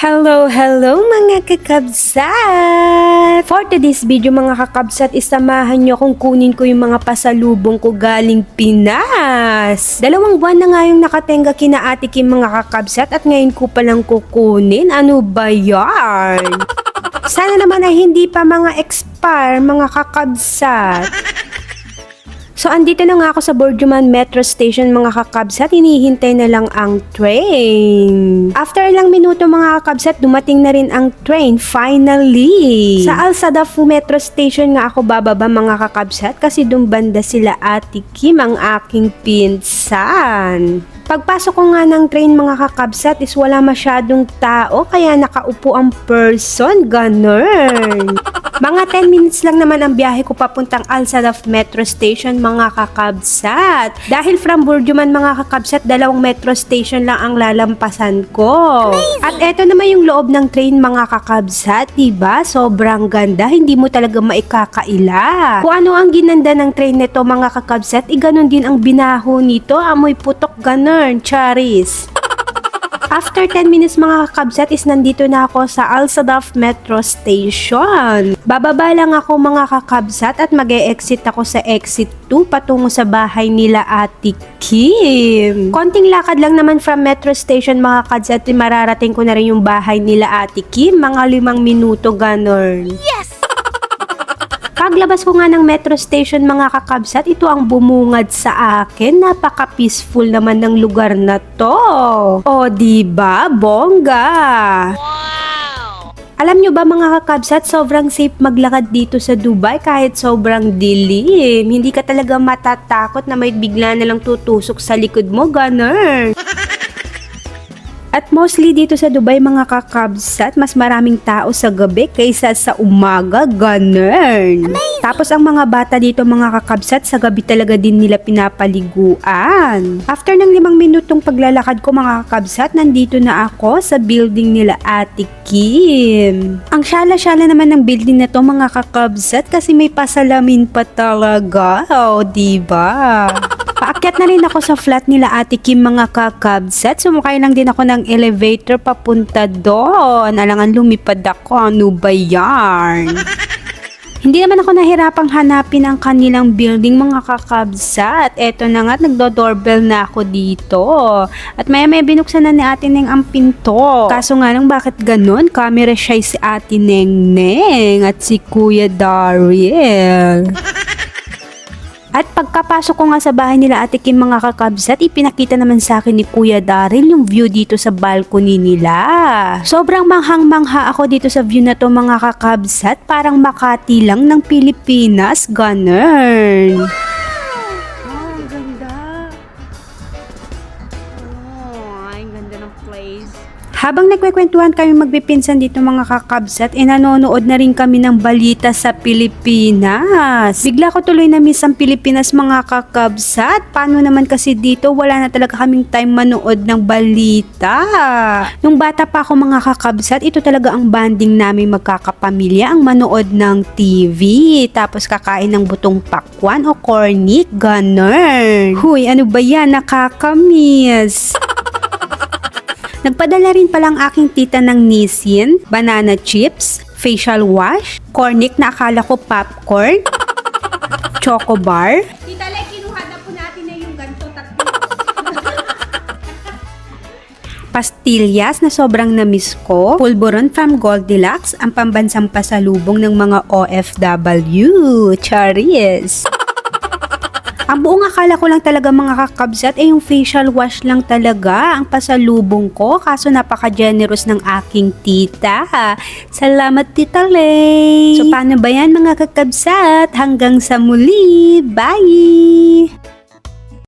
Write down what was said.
Hello, hello mga kakabsat! For today's video mga kakabsat, isamahan nyo kung kunin ko yung mga pasalubong ko galing Pinas. 2 buwan na nga yung nakatenga kina Ate Kim mga kakabsat at ngayon ko palang kukunin. Ano ba yan? Sana naman ay hindi pa mga expire mga kakabsat. So, andito na nga ako sa Borjuman Metro Station mga kakabsat, hinihintay na lang ang train. After ilang minuto mga kakabsat, dumating na rin ang train, finally. Sa Al Sadaf Metro Station nga ako bababa mga kakabsat kasi dun banda sila Ate Kim, ang aking pinsan. Pagpasok ko nga ng train mga kakabsat is wala masyadong tao kaya nakaupo ang person, ganun. Mga 10 minutes lang naman ang biyahe ko papuntang Al Sadaf Metro Station mga kakabsat. Dahil from Borjuman mga kakabsat, 2 metro station lang ang lalampasan ko. Amazing! At eto naman yung loob ng train mga kakabsat, diba? Sobrang ganda, hindi mo talaga maikakaila. Kung ano ang ginanda ng train nito mga kakabsat, ganon din ang binaho nito, amoy putok ganun, charis. After 10 minutes mga kakabsat is nandito na ako sa Al Sadaf Metro Station. Bababa lang ako mga kakabsat at mag-e-exit ako sa exit 2 patungo sa bahay nila Ate Kim. Konting lakad lang naman from Metro Station mga kakabsat, mararating ko na rin yung bahay nila Ate Kim, mga 5 minuto ganun. Yes! Paglabas ko nga ng metro station mga kakabsat, ito ang bumungad sa akin. Napaka-peaceful naman ng lugar na to. O diba, bongga? Wow! Alam nyo ba mga kakabsat, sobrang safe maglakad dito sa Dubai kahit sobrang dilim. Hindi ka talaga matatakot na may bigla na lang tutusok sa likod mo, ganun. At mostly dito sa Dubai mga kakabsat, mas maraming tao sa gabi kaysa sa umaga, ganun. Tapos ang mga bata dito mga kakabsat, sa gabi talaga din nila pinapaliguan. After ng 5 minutong paglalakad ko mga kakabsat, nandito na ako sa building nila Ate Kim. Ang syala-syala naman ng building na to mga kakabsat kasi may pasalamin pa talaga, o diba? Paakyat na rin ako sa flat nila Ate Kim mga kakabsat. Sumakay lang din ako ng elevator papunta doon. Alangan lumipad ako. Ano ba yan? Hindi naman ako nahirapang hanapin ang kanilang building mga kakabsat. Eto na nga, nagdo-doorbell na ako dito. At maya-maya binuksan na ni Ate Neng ang pinto. Kaso nga lang bakit ganun? Camera shy si Ate Neng Neng at si Kuya Daryl. At pagkapasok ko nga sa bahay nila Ate Kim mga kakabsat, ipinakita naman sa akin ni Kuya Daryl yung view dito sa balcony nila. Sobrang manghang-mangha ako dito sa view na to mga kakabsat, parang Makati lang ng Pilipinas, ganun. Oh, ang ganda. Oh, ang ganda ng place. Habang nagkwekwentuhan kami magpipinsan dito mga kakabsat, nanonood na rin kami ng balita sa Pilipinas. Bigla ko tuloy na miss ang Pilipinas mga kakabsat. Paano naman kasi dito, wala na talaga kaming time manood ng balita. Nung bata pa ako mga kakabsat, ito talaga ang banding namin magkakapamilya, ang manood ng TV. Tapos kakain ng butong pakwan o cornic, ganun. Huy, ano ba yan? Nakakamiss. Nagpadala rin palang aking tita ng Nissin, banana chips, facial wash, cornic na akala ko popcorn, choco bar. Tita Lek, kinuha na po natin na yung ganito, 3. Pastillas na sobrang namiss ko, pulburon from Goldilocks, ang pambansang pasalubong ng mga OFW, charis. Ang buong akala ko lang talaga mga kakabsat ay yung facial wash lang talaga ang pasalubong ko, kaso napaka-generous ng aking tita. Salamat Tita Lay! So paano ba yan mga kakabsat? Hanggang sa muli! Bye!